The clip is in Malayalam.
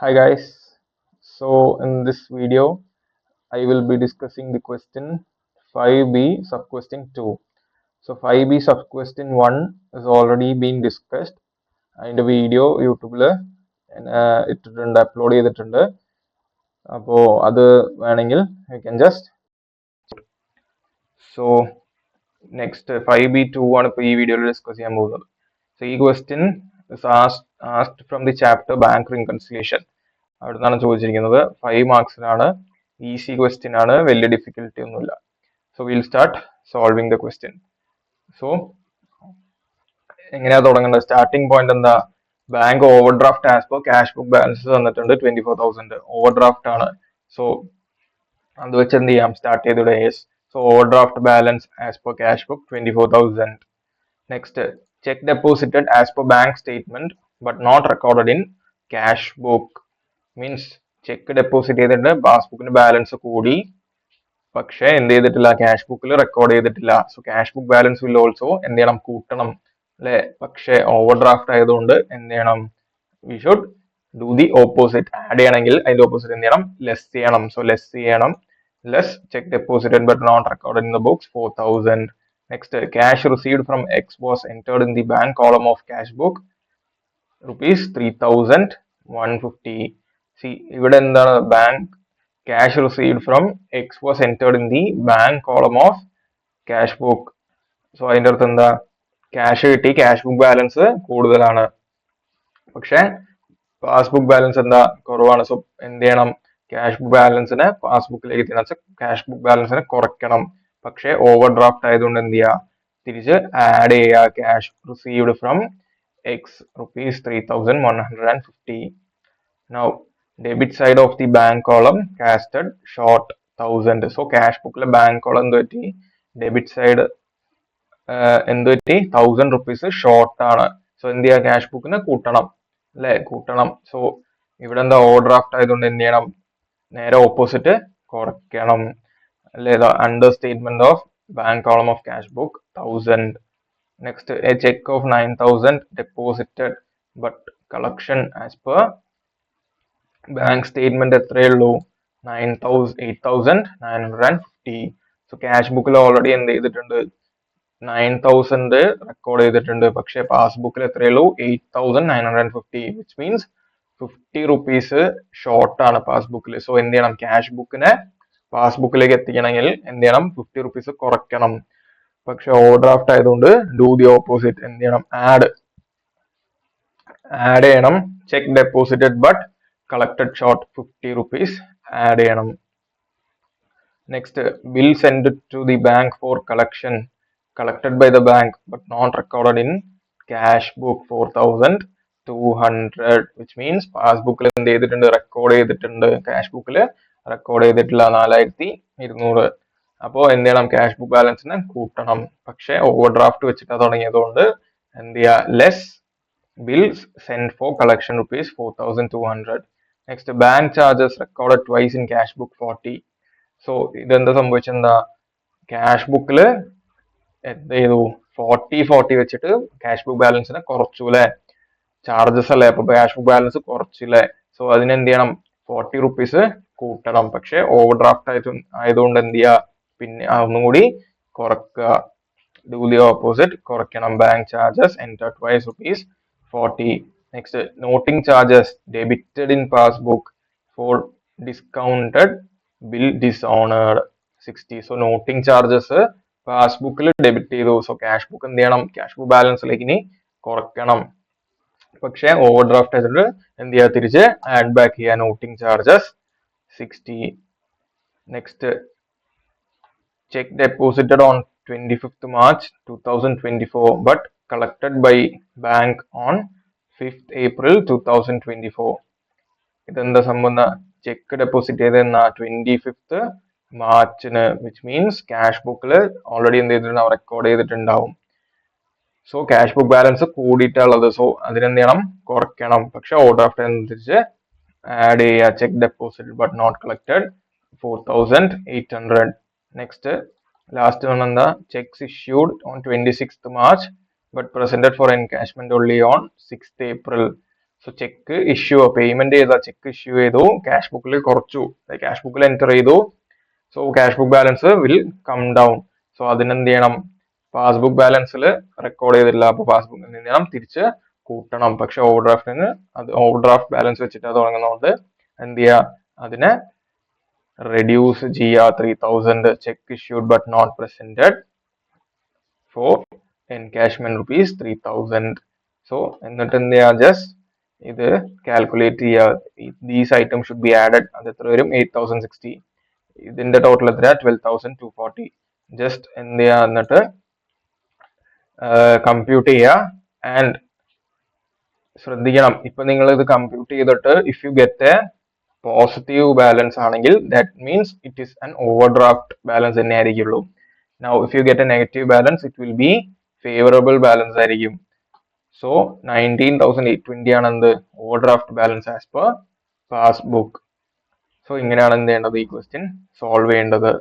Hi guys. So in this video, I will be discussing the question 5b subquestion 2. So 5b subquestion 1 is already been discussed. അതിൻ്റെ വീഡിയോ യൂട്യൂബിൽ ഇട്ടിട്ടുണ്ട്, അപ്ലോഡ് ചെയ്തിട്ടുണ്ട്. അപ്പോൾ അത് വേണമെങ്കിൽ you can just. So next 5b2 ആണ് ഇപ്പോൾ ഈ വീഡിയോയിൽ ഡിസ്കസ് ചെയ്യാൻ പോകുന്നത്. സോ ഈ question is asked from the chapter bank reconciliation. അവിടെ നിന്നാണ് ചോദിച്ചിരിക്കുന്നത്. 5 മാർക്സിനാണ്, ഈസി ക്വസ്റ്റ്യൻ ആണ്, വലിയ ഡിഫിക്കൽട്ടി ഒന്നുമില്ല. So will start solving the question. So എങ്ങനെയാ തുടങ്ങേണ്ടത്? സ്റ്റാർട്ടിംഗ് പോയിന്റ് എന്താ? Bank over draft as per cash book balance തന്നിട്ടുണ്ട് 24,000. ഓവർ ഡ്രാഫ്റ്റ് ആണ്. സോ അത് വെച്ച് എന്ത് ചെയ്യാം? സ്റ്റാർട്ട് ചെയ്തിവിടെ. So overdraft balance as per cash book 24,000. Next, cheque deposited as per bank statement but not recorded in cash book. Means cheque deposit ചെയ്തിട്ട് പാസ്ബുക്കിന് ബാലൻസ് കൂടി, പക്ഷെ എന്ത് ചെയ്തിട്ടില്ല? ക്യാഷ് ബുക്കിൽ റെക്കോർഡ് ചെയ്തിട്ടില്ല. So cash book balance will also എന്ത് ചെയ്യണം? കൂട്ടണം അല്ലെ? പക്ഷെ ഓവർ ഡ്രാഫ്റ്റ് ആയതുകൊണ്ട് എന്ത് ചെയ്യണം? We should do the opposite. Add ചെയ്യണമെങ്കിൽ അതിന്റെ ഓപ്പോസിറ്റ് എന്ത് ചെയ്യണം? ലെസ് ചെയ്യണം. സോ ലെസ് ചെയ്യണം. Less cheque deposited but not recorded in the books 4,000. Next, cash received from X was entered in the bank column of cash book rupees 3,150. See, ഇവിടെ എന്താണ്? Bank cash received from X was entered in the bank column of cash book. So അതിൻ്റെ അർത്ഥം എന്താ? ക്യാഷ് കിട്ടി, ക്യാഷ് ബുക്ക് ബാലൻസ് കൂടുതലാണ്, പക്ഷെ പാസ്ബുക്ക് ബാലൻസ് എന്താ? കുറവാണ്. സോ എന്ത് ചെയ്യണം? ക്യാഷ് ബുക്ക് ബാലൻസിനെ പാസ്ബുക്കിലേക്ക് ക്യാഷ് ബുക്ക് ബാലൻസിനെ കുറയ്ക്കണം. പക്ഷെ ഓവർ ഡ്രാഫ്റ്റ് ആയതുകൊണ്ട് എന്ത് ചെയ്യുക? തിരിച്ച് ആഡ് ചെയ്യുക. Cash received from X rupees 3,150. Now debit side of the bank column casted short 1,000. So cash ബുക്കിലെ ബാങ്ക് കോളം എന്ത് പറ്റി? ഡെബിറ്റ് സൈഡ് എന്ത് പറ്റി? 1,000 rupees ഷോർട്ട് ആണ്. സോ എന്ത് ചെയ്യുക? ക്യാഷ് ബുക്കിന് കൂട്ടണം അല്ലെ? കൂട്ടണം. സോ ഇവിടെ എന്താ? ഓവർ ഡ്രാഫ്റ്റ് ആയതുകൊണ്ട് എന്ത് ചെയ്യണം? നേരെ ഓപ്പോസിറ്റ് കുറയ്ക്കണം അല്ലേ? Under statement of bank column of cash book 1,000. Next, a cheque of 9,000 deposited but collection as per bank statement എത്രയേ ഉള്ളൂ? 8,950. സോ ക്യാഷ് ബുക്കിൽ ഓൾറെഡി എന്ത് ചെയ്തിട്ടുണ്ട്? 9,000 റെക്കോർഡ് ചെയ്തിട്ടുണ്ട്, പക്ഷെ പാസ്ബുക്കിൽ എത്രയേ ഉള്ളൂ? 8,950, വിച്ച് മീൻസ് 50 rupees ഷോർട്ട് ആണ് പാസ്ബുക്കിൽ. സോ എന്ത് ചെയ്യണം? ക്യാഷ് ബുക്കിനെ പാസ്ബുക്കിലേക്ക് എത്തിക്കണമെങ്കിൽ എന്ത് ചെയ്യണം? 50 rupees കുറയ്ക്കണം. പക്ഷെ ഓവർ ഡ്രാഫ്റ്റ് ആയതുകൊണ്ട് ഡു ദി ഓപ്പോസിറ്റ്. എന്ത് ചെയ്യണം? ആഡ് ചെയ്യണം. Cheque deposited but collected short 50 rupees add ചെയ്യണം. Next, bill send to the bank for collection collected by the bank but not recorded in cash book 4,200, which means പാസ്ബുക്കിൽ എന്ത് ചെയ്തിട്ടുണ്ട്? റെക്കോർഡ് ചെയ്തിട്ടുണ്ട്. ക്യാഷ് ബുക്കിൽ റെക്കോർഡ് ചെയ്തിട്ടില്ല 4,200. അപ്പോൾ എന്ത് ചെയ്യണം? ക്യാഷ് ബുക്ക് ബാലൻസിനെ കൂട്ടണം. പക്ഷെ ഓവർ ഡ്രാഫ്റ്റ് വെച്ചിട്ട് തുടങ്ങിയതുകൊണ്ട് എന്ത് ചെയ്യുക? Less bills send four collection rupees 4,200. Next, bank charges record twice in cash book 40. So ഇതെന്താ സംഭവിച്ചെന്താ? ക്യാഷ് ബുക്കിൽ എന്ത് ചെയ്തു? 40 വെച്ചിട്ട് ക്യാഷ് ബുക്ക് ബാലൻസിനെ കുറച്ചു അല്ലെ? ചാർജസ് അല്ലേ? അപ്പൊ ക്യാഷ് ബുക്ക് ബാലൻസ് കുറച്ചില്ലേ? സോ അതിനെന്ത് ചെയ്യണം? 40 rupees കൂട്ടണം. പക്ഷെ ഓവർ ഡ്രാഫ്റ്റ് ആയതുകൊണ്ട് എന്ത് ചെയ്യുക? പിന്നെ ഒന്നുകൂടി കുറക്കുക. ഡു ദി ഓപ്പോസിറ്റ്, കുറയ്ക്കണം. Bank charges enter twice ₹40. Next, noting charges debited in passbook for discounted bill dishonoured 60. So noting charges പാസ്ബുക്കിൽ ഡെബിറ്റ് ചെയ്തു. സോ ക്യാഷ് ബുക്ക് എന്ത് ചെയ്യണം? ക്യാഷ് ബുക്ക് ബാലൻസിലേക്ക് ഇനി കുറയ്ക്കണം. പക്ഷെ ഓവർ ഡ്രാഫ്റ്റ് ആയിട്ട് എന്ത് ചെയ്യുക? തിരിച്ച് ആഡ് ബാക്ക് ചെയ്യുക. Noting charges 60. Next, cheque deposited on 25th March 2024 but collected by bank on 5th April 2024. ഇതെന്താ സംബന്ധ? ചെക്ക് ഡെപ്പോസിറ്റ് ചെയ്തെന്ന 25th മാർച്ചിന്, വിച്ച് മീൻസ് ക്യാഷ് ബുക്കിൽ ഓൾറെഡി എന്ത് ചെയ്തിട്ടുണ്ടാവും? റെക്കോർഡ് ചെയ്തിട്ടുണ്ടാവും. സോ ക്യാഷ് ബുക്ക് ബാലൻസ് കൂടിയിട്ടുള്ളത്. സോ അതിനെന്ത് ചെയ്യണം? കുറയ്ക്കണം. പക്ഷെ ഓവർ ഡ്രാഫ്റ്റ് അനുസരിച്ച് ആഡ് ചെയ്യുക. Cheque deposit but not collected 4,800. Next, last one എന്താ? Cheques issued on 26th March but presented for encashment only on 6th April. So cheque issue payment ചെയ്ത ചെക്ക് ഇഷ്യൂ ചെയ്തു, ക്യാഷ് ബുക്കിൽ കുറച്ചു, ക്യാഷ് ബുക്കിൽ എൻ്റർ ചെയ്തു. So cash book balance will come down. So അതിനെന്ത് ചെയ്യണം, പാസ്ബുക്ക് ബാലൻസിൽ റെക്കോർഡ് ചെയ്തിട്ടില്ല, അപ്പോൾ പാസ്ബുക്കിൽ എന്ത് ചെയ്യണം, തിരിച്ച് കൂട്ടണം. പക്ഷെ ഓവർ ഡ്രാഫ്റ്റിന് അത് ഓവർ ഡ്രാഫ്റ്റ് ബാലൻസ് വെച്ചിട്ട് തുടങ്ങുന്നതുകൊണ്ട് എന്ത് ചെയ്യുക, അതിനെ റെഡ്യൂസ് ചെയ്യുക. 3000 cheque issued but not presented for encashment rupees 3000. So എന്നിട്ട് എന്ത് ചെയ്യുക, ജസ്റ്റ് ഇത് കാൽക്കുലേറ്റ് ചെയ്യുക. These item should be added. അത് എത്ര വരും, 8060. ഇതിന്റെ ടോട്ടൽ എത്ര, 12,240. ജസ്റ്റ് എന്ത് ചെയ്യുക, എന്നിട്ട് കമ്പ്യൂട്ട് ചെയ്യുക. ആൻഡ് ശ്രദ്ധിക്കണം, ഇപ്പൊ നിങ്ങൾ ഇത് കമ്പ്യൂട്ട് ചെയ്തിട്ട് if you get a positive balance ആണെങ്കിൽ that means it is an overdraft balance തന്നെ ആയിരിക്കുള്ളൂ. Now if you get a negative balance it will be favourable balance ആയിരിക്കും. സോ 19,820 ആണ് എന്ത്, overdraft balance as per passbook. So ഇങ്ങനെയാണ് എന്ത് ചെയ്യേണ്ടത്, ഈ ക്വസ്റ്റ്യൻ സോൾവ് ചെയ്യേണ്ടത്.